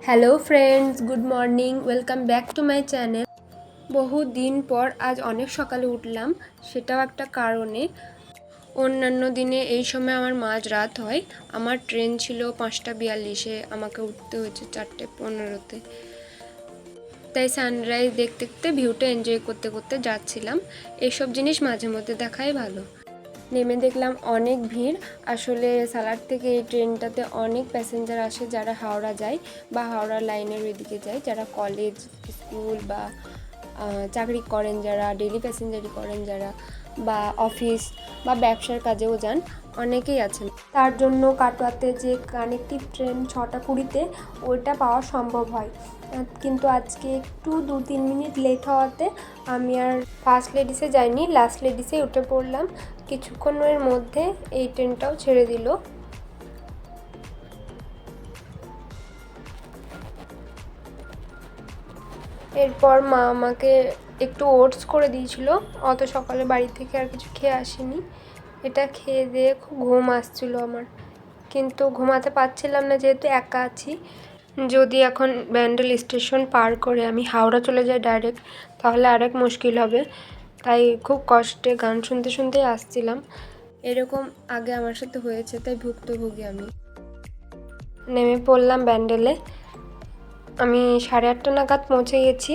Hello friends, good morning, welcome back to my channel. বহু দিন পর আজ অনেক সকালে উঠলাম, সেটাও একটা কারণে। অন্যান্য দিনে এই সময় আমার মাঝরাত হয়। আমার ট্রেন ছিল 5:42-এ, আমাকে উঠতে হয়েছে 4:15-তে। তাই সানরাইজ দেখতে দেখতে ভিউটা এনজয় করতে করতে যাচ্ছিলাম। এইসব জিনিস মাঝে মধ্যে দেখাই ভালো। নেমে দেখলাম অনেক ভিড়। আসলে সালার থেকে এই ট্রেনটাতে অনেক প্যাসেঞ্জার আসে যারা হাওড়া যায় বা হাওড়া লাইনের ওইদিকে যায়, যারা কলেজ, স্কুল বা চাকরি করেন, যারা ডেলি প্যাসেঞ্জারি করেন, যারা বা অফিস বা ব্যবসার কাজেও যান, অনেকেই আছেন। তার জন্য কাটোয়াতে যে কানেক্টিভ ট্রেন 6:20-তে ওইটা পাওয়া সম্ভব হয়, কিন্তু আজকে একটু 2-3 মিনিট লেট হওয়াতে আমি আর ফার্স্ট লেডিসে যাইনি, লাস্ট লেডিসে উঠে পড়লাম। কিছুক্ষণের মধ্যে এই ট্রেনটাও ছেড়ে দিল। এরপর মা আমাকে একটু ওটস করে দিয়েছিল, অত সকালে বাড়ি থেকে আর কিছু খেয়ে আসিনি। এটা খেয়ে দিয়ে খুব ঘুম আসছিল আমার, কিন্তু ঘুমাতে পারছিলাম না যেহেতু একা আছি। যদি এখন ব্যান্ডেল স্টেশন পার করে আমি হাওড়া চলে যাই ডাইরেক্ট, তাহলে আরেক মুশকিল হবে। তাই খুব কষ্টে গান শুনতে শুনতেই আসছিলাম। এরকম আগে আমার সাথে হয়েছে, তাই ভুক্তভোগী আমি। নেমে পড়লাম ব্যান্ডেলে। আমি 8:30 নাগাদ পৌঁছে গেছি।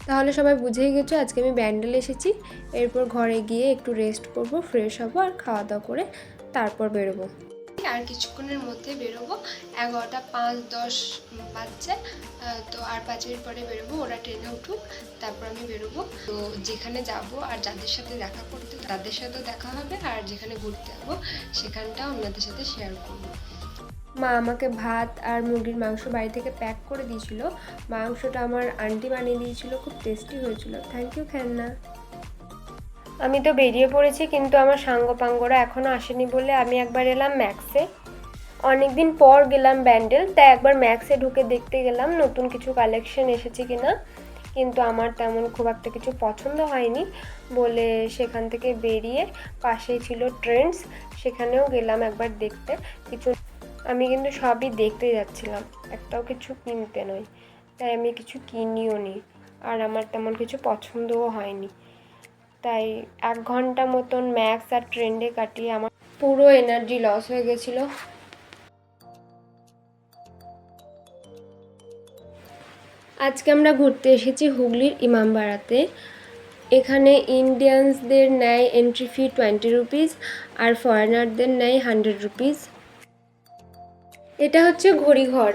তাহলে সবাই বুঝেই গেছো আজকে আমি ব্যান্ডেল এসেছি। এরপর ঘরে গিয়ে একটু রেস্ট করব, ফ্রেশ হব আর খাওয়া দাওয়া করে তারপর বেরোবো। আর কিছুক্ষণের মধ্যে বেরোবো। 11:05-10 বাজছে, তো আর 5 মিনিট পরে বেরোবো। ওরা ট্রেনে উঠুক, তারপর আমি বেরোবো। তো যেখানে যাব আর যাদের সাথে দেখা করতে তাদের সাথেও দেখা হবে, আর যেখানে ঘুরতে যাবো সেখানটাও আপনাদের সাথে শেয়ার করবো। মা আমাকে ভাত আর মুরগির মাংস বাড়ি থেকে প্যাক করে দিয়েছিল। মাংসটা আমার আন্টি বানিয়ে দিয়েছিল, খুব টেস্টি হয়েছিল। থ্যাংক ইউ খেলনা। আমি তো বেরিয়ে পড়েছি, কিন্তু আমার সাঙ্গপাঙ্গরা এখনও আসেনি বলে আমি একবার এলাম ম্যাক্সে। অনেকদিন পর গেলাম ব্যান্ডেল, তাই একবার ম্যাক্সে ঢুকে দেখতে গেলাম নতুন কিছু কালেকশন এসেছে কিনা। কিন্তু আমার তেমন খুব একটা কিছু পছন্দ হয়নি বলে সেখান থেকে বেরিয়ে পাশেই ছিল ট্রেন্ডস, সেখানেও গেলাম একবার দেখতে কিছু। আমি কিন্তু সবই দেখতে যাচ্ছিলাম, একটাও কিছু কিনতে নয়। তাই আমি কিছু কিনিও নি, আর আমার তেমন কিছু পছন্দও হয়নি। তাই 1 ঘন্টা মতন ম্যাক্স আর ট্রেন্ডে কাটিয়ে আমার পুরো এনার্জি লস হয়ে গেছিলো। আজকে আমরা ঘুরতে এসেছি হুগলির ইমামবাড়াতে। এখানে ইন্ডিয়ানসদের নেয় এন্ট্রি ফি 20 রুপিস, আর ফরেনারদের নেয় 100 রুপিস। এটা হচ্ছে ঘড়িঘর।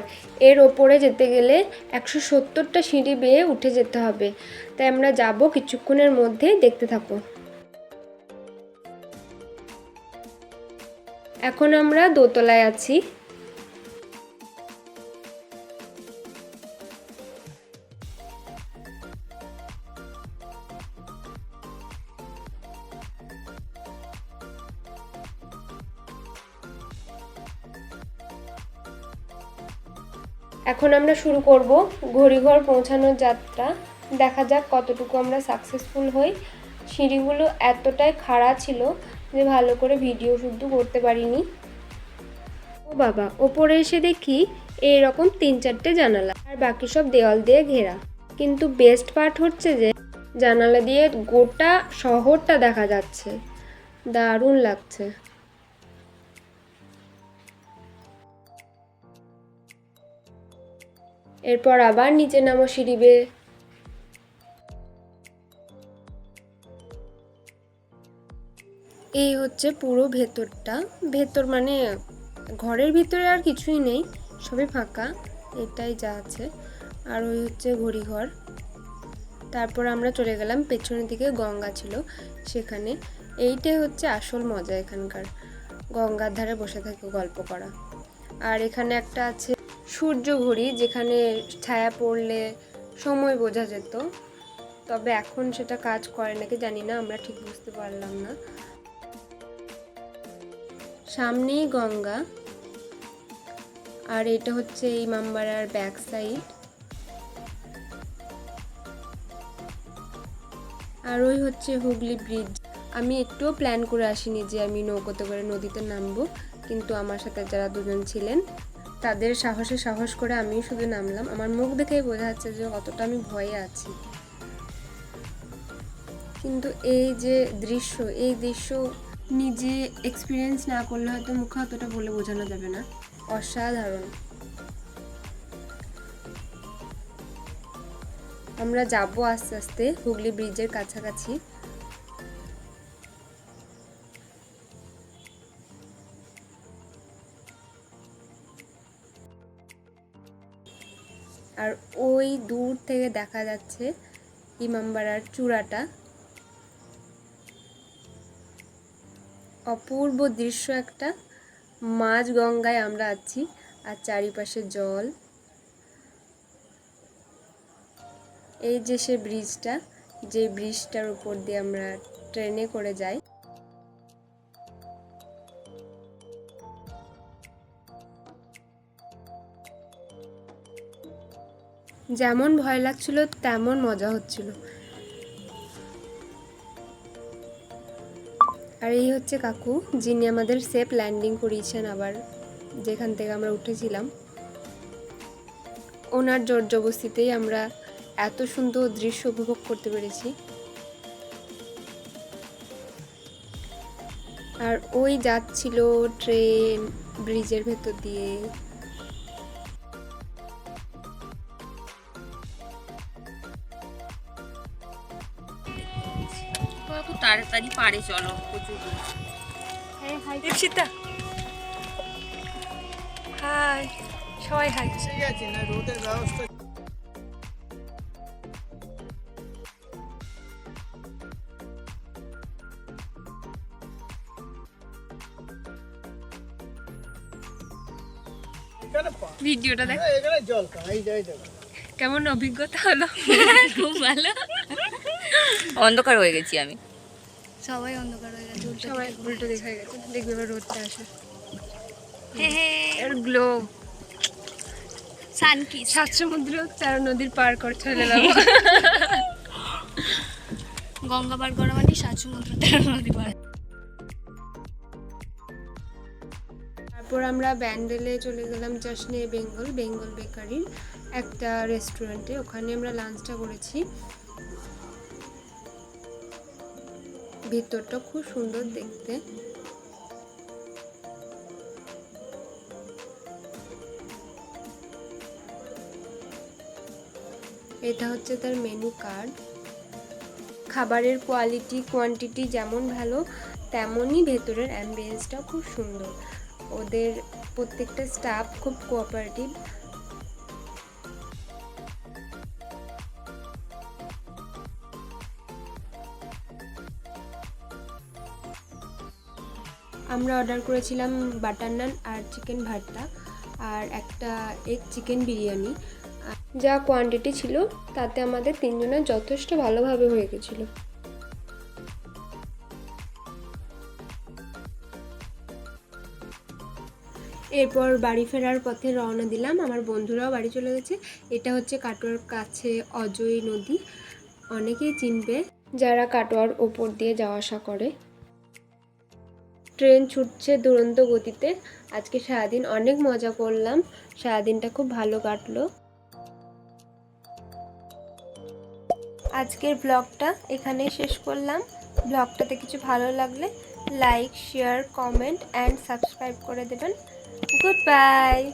এর ওপরে যেতে গেলে 170টা সিঁড়ি বেয়ে উঠে যেতে হবে। তাই আমরা যাব কিছুক্ষণের মধ্যে, দেখতে থাকো। এখন আমরা দোতলায় আছি। এখন আমরা শুরু করব ঘড়িঘর পৌঁছানোর যাত্রা। দেখা যাক কতটুকু আমরা সাকসেসফুল হই। সিঁড়িগুলো এতটাই খাড়া ছিল যে ভালো করে ভিডিও শুদ্ধ করতে পারিনি। ও বাবা, ওপরে এসে দেখি এইরকম 3-4টে জানালা, আর বাকি সব দেওয়াল দিয়ে ঘেরা। কিন্তু বেস্ট পার্ট হচ্ছে যে জানালা দিয়ে গোটা শহরটা দেখা যাচ্ছে, দারুণ লাগছে। এরপর আবার নিচে নামো সিঁড়ি বেয়ে। এই হচ্ছে পুরো ভেতরটা। ভেতর মানে ঘরের ভিতরে আর কিছুই নেই, সবই ফাঁকা, এটাই যা আছে। আর ওই হচ্ছে ঘড়িঘর। তারপর আমরা চলে গেলাম পেছনের দিকে, গঙ্গা ছিল সেখানে। এইটাই হচ্ছে আসল মজা এখানকার, গঙ্গার ধারে বসে থেকে গল্প করা। আর এখানে একটা আছে সূর্য ঘড়ি, যেখানে ছায়া পড়লে সময় বোঝা যেত, তবে এখন সেটা কাজ করে নাকি জানি না, আমরা ঠিক বুঝতে পারলাম না। সামনেই গঙ্গা, আর এটা হচ্ছে ইমামবাড়ার ব্যাক সাইড। আর ওই হচ্ছে হুগলি ব্রিজ। আমি একটুও প্ল্যান করে আসিনি যে আমি নৌকোতে করে নদীতে নামবো, কিন্তু আমার সাথে যারা দুজন ছিলেন তাদের সাহস করে আমি শুধু নামলাম। আমার মুখ দেখেই বোঝা যাচ্ছে যে কতটা আমি ভয়ে আছি। কিন্তু এই যে দৃশ্য, এই দৃশ্য নিজে এক্সপিরিয়েন্স না করলে হয়তো মুখে অতটা বলে বোঝানো যাবে না। অসাধারণ। আমরা যাবো আস্তে আস্তে হুগলি ব্রিজের কাছাকাছি। আর ওই দূর থেকে দেখা যাচ্ছে ইমামবাড়ার চূড়াটা। অপূর্ব দৃশ্য একটা। মাঝ গঙ্গায় আমরা আছি আর চারিপাশে জল। এই যে সে ব্রিজটা, যে ব্রিজটার উপর দিয়ে আমরা ট্রেনে করে যাই। যেমন ভয় লাগছিল তেমন মজা হচ্ছিল। আর এই হচ্ছে কাকু, যিনি আমাদের সেফ ল্যান্ডিং করিয়েছেন আবার যেখান থেকে আমরা উঠেছিলাম। ওনার জোর জবস্তিতেই আমরা এত সুন্দর দৃশ্য উপভোগ করতে পেরেছি। আর ওই যাচ্ছিল ট্রেন ব্রিজের ভেতর দিয়ে। তাড়াতাড়ি পারে চলো, প্রচুর। দীপশিতা হাই, সবাই হাই। ঠিক আছে না, রোদের ব্যবস্থা। ভিডিওটা দেখ, এখানে জল কম, এই যাই যাবে। কেমন অভিজ্ঞতা হলো? খুব ভালো। অন্ধকার হয়ে গেছি আমি। সবাই অন্ধকার হয়ে গেছে, সবাই উল্টো দিক হয়ে গেছে। দেখবে এবার রোদটা আসে, হ্যাঁ এর গ্লো। সানকিস। সাত সমুদ্র 4 নদীর পার করে চলে এলাম। গঙ্গা পার করা মানে 7 সমুদ্র 13 নদী পার। তারপর আমরা ব্যান্ডেলে চলে গেলাম জশনে বেঙ্গল বেকারির একটা রেস্টুরেন্টে। ওখানে আমরা লাঞ্চটা করেছি। ভিতরটা খুব সুন্দর দেখতে। এটা হচ্ছে তার মেনু কার্ড। খাবারের কোয়ালিটি কোয়ান্টিটি যেমন ভালো, তেমনই ভেতরের অ্যাম্বিয়েন্সটাও খুব সুন্দর। ওদের প্রত্যেকটা স্টাফ খুব কোঅপারেটিভ। আমরা অর্ডার করেছিলাম বাটার নান আর চিকেন ভর্তা আর একটা এগ চিকেন বিরিয়ানি। যা কোয়ান্টিটি ছিল তাতে আমাদের 3 জনের যথেষ্ট ভালোভাবে হয়ে গেছিলো। এরপর বাড়ি ফেরার পথে রওনা দিলাম। আমার বন্ধুরাও বাড়ি চলে গেছে। এটা হচ্ছে কাটোয়ার কাছে অজয় নদী, অনেকেই চিনবে যারা কাটোয়ার ওপর দিয়ে যাওয়া আসা করে। ট্রেন ছুটছে দুরন্ত গতিতে। আজকে সারাদিন অনেক মজা করলাম, সারাদিনটা খুব ভালো কাটলো। আজকের ব্লগটা এখানেই শেষ করলাম। ব্লগটাতে কিছু ভালো লাগলে like, share, comment and subscribe করে দেবেন। Goodbye.